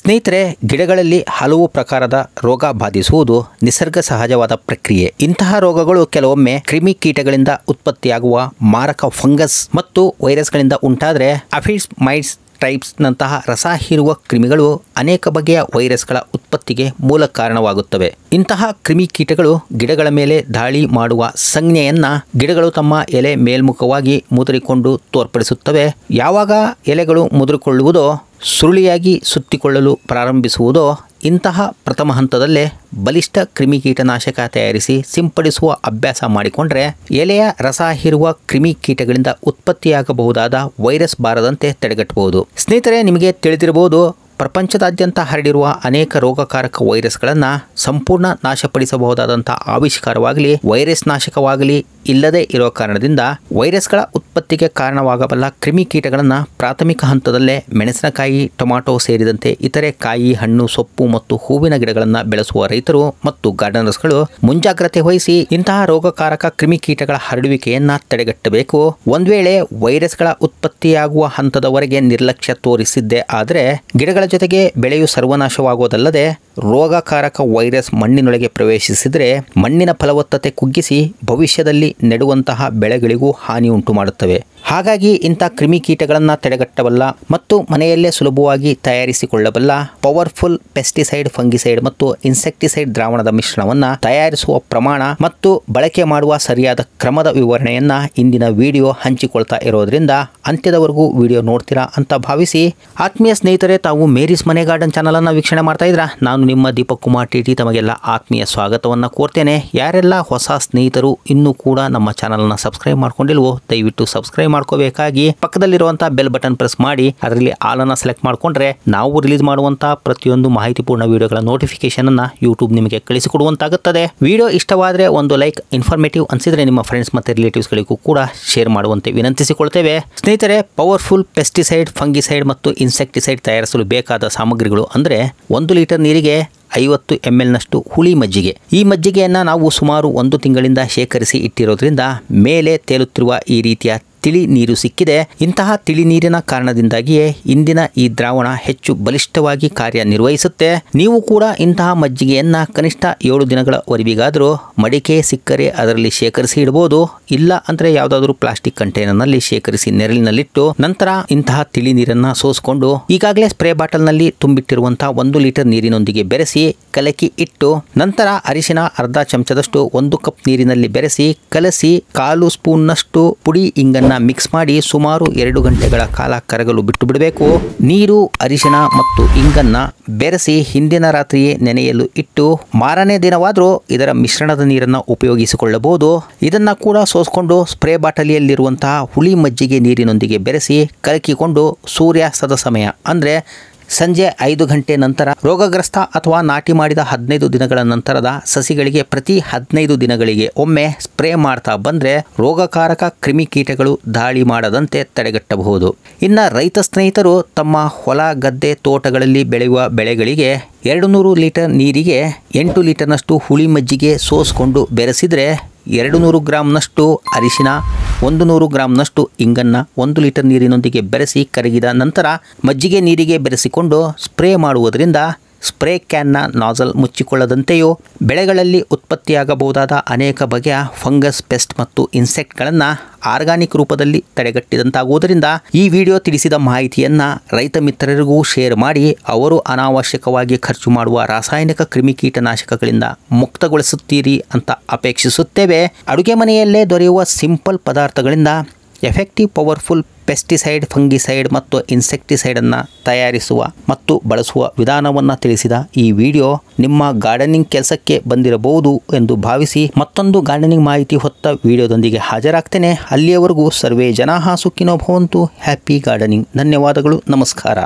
ಸ್ನೇಹಿತರೆ, ಗಿಡಗಳಲ್ಲಿ ಹಲವು ಪ್ರಕಾರದ ರೋಗ ಬಾಧಿಸುವುದು ನಿಸರ್ಗ ಸಹಜವಾದ ಪ್ರಕ್ರಿಯೆ. ಇಂತಹ ರೋಗಗಳು ಕೆಲವೊಮ್ಮೆ ಕ್ರಿಮಿ ಕೀಟಗಳಿಂದ ಉತ್ಪತ್ತಿಯಾಗುವ ಮಾರಕ ಫಂಗಸ್ ಮತ್ತು ವೈರಸ್ಗಳಿಂದ ಉಂಟಾದರೆ ಅಫಿಡ್ಸ್, ಮೈಟ್ಸ್, ಟ್ರೈಪ್ಸ್ ನಂತಹ ರಸ ಹೀರುವ ಕ್ರಿಮಿಗಳು ಅನೇಕ ಬಗೆಯ ವೈರಸ್ಗಳ ಉತ್ಪತ್ತಿಗೆ ಮೂಲ ಕಾರಣವಾಗುತ್ತವೆ. ಇಂತಹ ಕ್ರಿಮಿ ಕೀಟಗಳು ಗಿಡಗಳ ಮೇಲೆ ದಾಳಿ ಮಾಡುವ ಸಂಜ್ಞೆಯನ್ನ ಗಿಡಗಳು ತಮ್ಮ ಎಲೆ ಮೇಲ್ಮುಖವಾಗಿ ಮುದುರಿಕೊಂಡು ತೋರ್ಪಡಿಸುತ್ತವೆ. ಯಾವಾಗ ಎಲೆಗಳು ಮುದುರಿಕೊಳ್ಳುವುದೋ, ಸುರುಳಿಯಾಗಿ ಸುತ್ತಿಕೊಳ್ಳಲು ಪ್ರಾರಂಭಿಸುವುದೋ ಇಂತಹ ಪ್ರಥಮ ಹಂತದಲ್ಲೇ ಬಲಿಷ್ಠ ಕ್ರಿಮಿಕೀಟನಾಶಕ ತಯಾರಿಸಿ ಸಿಂಪಡಿಸುವ ಅಭ್ಯಾಸ ಮಾಡಿಕೊಂಡ್ರೆ ಎಲೆಯ ರಸ ಹೀರುವ ಕ್ರಿಮಿಕೀಟಗಳಿಂದ ಉತ್ಪತ್ತಿಯಾಗಬಹುದಾದ ವೈರಸ್ ಬಾರದಂತೆ ತಡೆಗಟ್ಟಬಹುದು. ಸ್ನೇಹಿತರೆ, ನಿಮಗೆ ತಿಳಿದಿರಬಹುದು, ಪ್ರಪಂಚದಾದ್ಯಂತ ಹರಡಿರುವ ಅನೇಕ ರೋಗಕಾರಕ ವೈರಸ್ಗಳನ್ನು ಸಂಪೂರ್ಣ ನಾಶಪಡಿಸಬಹುದಾದಂಥ ಆವಿಷ್ಕಾರವಾಗಲಿ, ವೈರಸ್ ನಾಶಕವಾಗಲಿ ಇಲ್ಲದೆ ಇರೋ ಕಾರಣದಿಂದ ವೈರಸ್ಗಳ ಉತ್ಪತ್ತಿಗೆ ಕಾರಣವಾಗಬಲ್ಲ ಕ್ರಿಮಿಕೀಟಗಳನ್ನು ಪ್ರಾಥಮಿಕ ಹಂತದಲ್ಲೇ ಮೆಣಸಿನಕಾಯಿ, ಟೊಮಾಟೊ ಸೇರಿದಂತೆ ಇತರೆ ಕಾಯಿ, ಹಣ್ಣು, ಸೊಪ್ಪು ಮತ್ತು ಹೂವಿನ ಗಿಡಗಳನ್ನು ಬೆಳೆಸುವ ರೈತರು ಮತ್ತು ಗಾರ್ಡನರ್ಸ್ಗಳು ಮುಂಜಾಗ್ರತೆ ವಹಿಸಿ ಇಂತಹ ರೋಗಕಾರಕ ಕ್ರಿಮಿಕೀಟಗಳ ಹರಡುವಿಕೆಯನ್ನ ತಡೆಗಟ್ಟಬೇಕು. ಒಂದು ವೇಳೆ ವೈರಸ್ಗಳ ಉತ್ಪತ್ತಿಯಾಗುವ ಹಂತದವರೆಗೆ ನಿರ್ಲಕ್ಷ್ಯ ತೋರಿಸಿದ್ದೇ ಆದರೆ ಗಿಡಗಳ ಜೊತೆಗೆ ಬೆಳೆಯು ಸರ್ವನಾಶವಾಗುವುದಲ್ಲದೆ ರೋಗಕಾರಕ ವೈರಸ್ ಮಣ್ಣಿನೊಳಗೆ ಪ್ರವೇಶಿಸಿದರೆ ಮಣ್ಣಿನ ಫಲವತ್ತತೆ ಕುಗ್ಗಿಸಿ ಭವಿಷ್ಯದಲ್ಲಿ ನೆಡುವಂತಹ ಬೆಳೆಗಳಿಗೂ ಹಾನಿ ಉಂಟು ಮಾಡುತ್ತವೆ. ಹಾಗಾಗಿ ಇಂಥ ಕ್ರಿಮಿಕೀಟಗಳನ್ನು ತಡೆಗಟ್ಟಬಲ್ಲ ಮತ್ತು ಮನೆಯಲ್ಲೇ ಸುಲಭವಾಗಿ ತಯಾರಿಸಿಕೊಳ್ಳಬಲ್ಲ ಪವರ್ಫುಲ್ ಪೆಸ್ಟಿಸೈಡ್, ಫಂಗಿಸೈಡ್ ಮತ್ತು ಇನ್ಸೆಕ್ಟಿಸೈಡ್ ದ್ರಾವಣದ ಮಿಶ್ರಣವನ್ನು ತಯಾರಿಸುವ ಪ್ರಮಾಣ ಮತ್ತು ಬಳಕೆ ಮಾಡುವ ಸರಿಯಾದ ಕ್ರಮದ ವಿವರಣೆಯನ್ನ ಇಂದಿನ ವಿಡಿಯೋ ಹಂಚಿಕೊಳ್ತಾ ಇರೋದ್ರಿಂದ ಅಂತ್ಯದವರೆಗೂ ವಿಡಿಯೋ ನೋಡ್ತೀರಾ ಅಂತ ಭಾವಿಸಿ, ಆತ್ಮೀಯ ಸ್ನೇಹಿತರೆ, ತಾವು ಮೇರಿಸ್ ಮನೆ ಗಾರ್ಡನ್ ಚಾನಲ್ ಅನ್ನು ವೀಕ್ಷಣೆ ಮಾಡ್ತಾ ಇದ್ರ ನಾನು ನಿಮ್ಮ ದೀಪಕ್ ಕುಮಾರ್ ಟಿಟಿ ತಮಗೆಲ್ಲ ಆತ್ಮೀಯ ಸ್ವಾಗತವನ್ನು ಕೋರ್ತೇನೆ. ಯಾರೆಲ್ಲ ಹೊಸ ಸ್ನೇಹಿತರು ಇನ್ನೂ ಕೂಡ ನಮ್ಮ ಚಾನಲ್ ಅನ್ನು ಸಬ್ಸ್ಕ್ರೈಬ್ ಮಾಡ್ಕೊಂಡಿಲ್ವೋ ದಯವಿಟ್ಟು ಸಬ್ಸ್ಕ್ರೈಬ್ ಮಾಡ್ಕೋಬೇಕಾಗಿ ಪಕ್ಕದಲ್ಲಿರುವಂತಹ ಬೆಲ್ ಬಟನ್ ಪ್ರೆಸ್ ಮಾಡಿ ಅದರಲ್ಲಿ ಆಲ್ ಅನ್ನು ಸೆಲೆಕ್ಟ್ ಮಾಡ್ಕೊಂಡ್ರೆ ನಾವು ರಿಲೀಸ್ ಮಾಡುವಂತಹ ಪ್ರತಿಯೊಂದು ಮಾಹಿತಿಪೂರ್ಣ ವಿಡಿಯೋಗಳ ನೋಟಿಫಿಕೇಶನ್ ಅನ್ನ ಯೂಟ್ಯೂಬ್ ನಿಮಗೆ ಕಳಿಸಿಕೊಡುವಂತಾಗುತ್ತದೆ. ವಿಡಿಯೋ ಇಷ್ಟವಾದರೆ ಒಂದು ಲೈಕ್, ಇನ್ಫಾರ್ಮೇಟಿವ್ ಅನಿಸಿದ್ರೆ ನಿಮ್ಮ ಫ್ರೆಂಡ್ಸ್ ಮತ್ತು ರಿಲೇಟಿವ್ಸ್ ಗಳಿಗೂ ಕೂಡ ಶೇರ್ ಮಾಡುವಂತೆ ವಿನಂತಿಸಿಕೊಳ್ತೇವೆ. ಸ್ನೇಹಿತರೆ, ಪವರ್ಫುಲ್ ಪೆಸ್ಟಿಸೈಡ್, ಫಂಗಿಸೈಡ್ ಮತ್ತು ಇನ್ಸೆಕ್ಟಿಸೈಡ್ ತಯಾರಿಸಲು ಬೇಕಾದ ಸಾಮಗ್ರಿಗಳು ಅಂದರೆ 1 ಲೀಟರ್ ನೀರಿಗೆ 50 ml ನಷ್ಟು ಹುಳಿ ಮಜ್ಜಿಗೆ. ಈ ಮಜ್ಜಿಗೆಯನ್ನು ನಾವು ಸುಮಾರು 1 ತಿಂಗಳಿಂದ ಶೇಖರಿಸಿ ಇಟ್ಟಿರೋದ್ರಿಂದ ಮೇಲೆ ತೇಲುತ್ತಿರುವ ಈ ರೀತಿಯ ತಿಳಿ ನೀರು ಸಿಕ್ಕಿದೆ. ಇಂತಹ ತಿಳಿ ನೀರಿನ ಕಾರಣದಿಂದಾಗಿಯೇ ಇಂದಿನ ಈ ದ್ರಾವಣ ಹೆಚ್ಚು ಬಲಿಷ್ಠವಾಗಿ ಕಾರ್ಯನಿರ್ವಹಿಸುತ್ತೆ. ನೀವು ಕೂಡ ಇಂತಹ ಮಜ್ಜಿಗೆಯನ್ನ ಕನಿಷ್ಠ 7 ದಿನಗಳವರೆಗಾದರೂ ಮಡಿಕೆ ಸಿಕ್ಕರೆ ಅದರಲ್ಲಿ ಶೇಖರಿಸಿ ಇಡಬಹುದು. ಇಲ್ಲ ಅಂದ್ರೆ ಯಾವುದಾದ್ರೂ ಪ್ಲಾಸ್ಟಿಕ್ ಕಂಟೈನರ್ನಲ್ಲಿ ಶೇಖರಿಸಿ ನೆರಳಿನಲ್ಲಿಟ್ಟು ನಂತರ ಇಂತಹ ತಿಳಿ ನೀರನ್ನ ಸೋಸಿಕೊಂಡು ಈಗಾಗಲೇ ಸ್ಪ್ರೇ ಬಾಟಲ್ ನಲ್ಲಿ ತುಂಬಿಟ್ಟಿರುವಂತಹ 1 ಲೀಟರ್ ನೀರಿನೊಂದಿಗೆ ಬೆರೆಸಿ ಕಲಕಿ ಇಟ್ಟು ನಂತರ ಅರಿಶಿನ ಅರ್ಧ ಚಮಚದಷ್ಟು 1 ಕಪ್ ನೀರಿನಲ್ಲಿ ಬೆರೆಸಿ ಕಲಸಿ 1/4 ಸ್ಪೂನ್ ನಷ್ಟು ಪುಡಿ ಇಂಗನ್ನ ಮಿಕ್ಸ್ ಮಾಡಿ ಸುಮಾರು 2 ಗಂಟೆಗಳ ಕಾಲ ಕರಗಲು ಬಿಟ್ಟು ಬಿಡಬೇಕು. ನೀರು, ಅರಿಶಿನ ಮತ್ತು ಇಂಗನ್ನ ಬೆರೆಸಿ ಹಿಂದಿನ ರಾತ್ರಿಯೇ ನೆನೆಯಲು ಇಟ್ಟು ಮಾರನೇ ದಿನವಾದರೂ ಇದರ ಮಿಶ್ರಣದ ನೀರನ್ನು ಉಪಯೋಗಿಸಿಕೊಳ್ಳಬಹುದು. ಇದನ್ನ ಕೂಡ ಸೋಸಿಕೊಂಡು ಸ್ಪ್ರೇ ಬಾಟಲಿಯಲ್ಲಿರುವಂತಹ ಹುಳಿ ಮಜ್ಜಿಗೆ ನೀರಿನೊಂದಿಗೆ ಬೆರೆಸಿ ಕಲಕಿಕೊಂಡು ಸೂರ್ಯಾಸ್ತದ ಸಮಯ ಅಂದ್ರೆ ಸಂಜೆ 5 ಗಂಟೆ ನಂತರ ರೋಗಗ್ರಸ್ತ ಅಥವಾ ನಾಟಿ ಮಾಡಿದ 15 ದಿನಗಳ ನಂತರದ ಸಸಿಗಳಿಗೆ ಪ್ರತಿ 15 ದಿನಗಳಿಗೆ ಒಮ್ಮೆ ಸ್ಪ್ರೇ ಮಾಡ್ತಾ ಬಂದ್ರೆ ರೋಗಕಾರಕ ಕ್ರಿಮಿಕೀಟಗಳು ದಾಳಿ ಮಾಡದಂತೆ ತಡೆಗಟ್ಟಬಹುದು. ಇನ್ನು ರೈತ ಸ್ನೇಹಿತರು ತಮ್ಮ ಹೊಲ, ಗದ್ದೆ, ತೋಟಗಳಲ್ಲಿ ಬೆಳೆಯುವ ಬೆಳೆಗಳಿಗೆ 200 ಲೀಟರ್ ನೀರಿಗೆ 8 ಲೀಟರ್ನಷ್ಟು ಹುಳಿ ಮಜ್ಜಿಗೆ ಸೋಸಿಕೊಂಡು ಬೆರೆಸಿದ್ರೆ 200 ಗ್ರಾಂನಷ್ಟು ಅರಿಶಿನ, 100 ಗ್ರಾಂನಷ್ಟು ಇಂಗನ್ನ 1 ಲೀಟರ್ ನೀರಿನೊಂದಿಗೆ ಬೆರೆಸಿ ಕರಗಿದ ನಂತರ ಮಜ್ಜಿಗೆ ನೀರಿಗೆ ಬೆರೆಸಿಕೊಂಡು ಸ್ಪ್ರೇ ಮಾಡುವುದರಿಂದ ಸ್ಪ್ರೇ ಕ್ಯಾನ್ನ ನಾಜಲ್ ಮುಚ್ಚಿಕೊಳ್ಳದಂತೆಯೂ ಬೆಳೆಗಳಲ್ಲಿ ಉತ್ಪತ್ತಿಯಾಗಬಹುದಾದ ಅನೇಕ ಬಗೆಯ ಫಂಗಸ್, ಪೆಸ್ಟ್ ಮತ್ತು ಇನ್ಸೆಕ್ಟ್ಗಳನ್ನು ಆರ್ಗಾನಿಕ್ ರೂಪದಲ್ಲಿ ತಡೆಗಟ್ಟಿದಂತಾಗುವುದರಿಂದ ಈ ವಿಡಿಯೋ ತಿಳಿಸಿದ ಮಾಹಿತಿಯನ್ನು ರೈತ ಮಿತ್ರರಿಗೂ ಶೇರ್ ಮಾಡಿ ಅವರು ಅನಾವಶ್ಯಕವಾಗಿ ಖರ್ಚು ಮಾಡುವ ರಾಸಾಯನಿಕ ಕ್ರಿಮಿಕೀಟನಾಶಕಗಳಿಂದ ಮುಕ್ತಗೊಳಿಸುತ್ತೀರಿ ಅಂತ ಅಪೇಕ್ಷಿಸುತ್ತೇವೆ. ಅಡುಗೆ ಮನೆಯಲ್ಲೇ ದೊರೆಯುವ ಸಿಂಪಲ್ ಪದಾರ್ಥಗಳಿಂದ ಎಫೆಕ್ಟಿವ್ ಪವರ್ಫುಲ್ ಪೆಸ್ಟಿಸೈಡ್, ಫಂಗಿಸೈಡ್ ಮತ್ತು ಇನ್ಸೆಕ್ಟಿಸೈಡನ್ನು ತಯಾರಿಸುವ ಮತ್ತು ಬಳಸುವ ವಿಧಾನವನ್ನು ತಿಳಿಸಿದ ಈ ವಿಡಿಯೋ ನಿಮ್ಮ ಗಾರ್ಡನಿಂಗ್ ಕೆಲಸಕ್ಕೆ ಬಂದಿರಬಹುದು ಎಂದು ಭಾವಿಸಿ ಮತ್ತೊಂದು ಗಾರ್ಡನಿಂಗ್ ಮಾಹಿತಿ ಹೊತ್ತ ವಿಡಿಯೋದೊಂದಿಗೆ ಹಾಜರಾಗ್ತೇನೆ. ಅಲ್ಲಿಯವರೆಗೂ ಸರ್ವೇ ಜನಾಃ ಸುಖಿನೋ ಭವಂತು. Happy gardening. ಧನ್ಯವಾದಗಳು. ನಮಸ್ಕಾರ.